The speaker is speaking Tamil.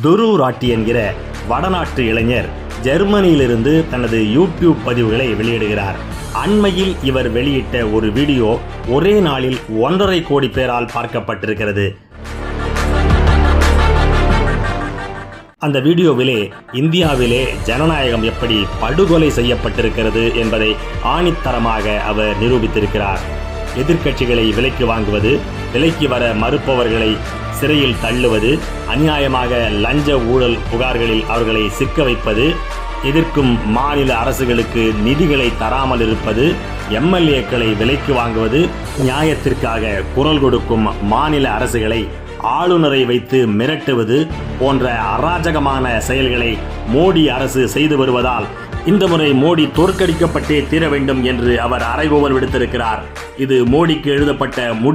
துரு ராட்டி என்கிற வடநாட்டு இளைஞர் ஜெர்மனியிலிருந்து தனது யூடியூப் பதிவுகளை வெளியிடுகிறார். அண்மையில் இவர் வெளியிட்ட ஒரு வீடியோ ஒரே நாளில் 1.5 கோடி பேரால் பார்க்கப்பட்டிருக்கிறது. அந்த வீடியோவிலே இந்தியாவிலே ஜனநாயகம் எப்படி படுகொலை செய்யப்பட்டிருக்கிறது என்பதை ஆணித்தரமாக அவர் நிரூபித்திருக்கிறார். எதிர்க்கட்சிகளை விலைக்கு வாங்குவது, விலைக்கு வர மறுப்பவர்களை சிறையில் தள்ளுவது, அநியாயமாக லஞ்ச ஊழல் புகார்களில் அவர்களை சிக்க வைப்பது, எதிர்க்கும் மாநில அரசுகளுக்கு நிதிகளை தராமல் இருப்பது, எம்எல்ஏக்களை விலைக்கு வாங்குவது, நியாயத்திற்காக குரல் கொடுக்கும் மாநில அரசுகளை ஆளுநரை வைத்து மிரட்டுவது போன்ற அராஜகமான செயல்களை மோடி அரசு செய்து வருவதால் இந்த முறை மோடி தோற்கடிக்கப்பட்டே தீர வேண்டும் என்று அவர் அறைகூவல் விடுத்திருக்கிறார். இது மோடிக்கு எழுதப்பட்ட முடிவு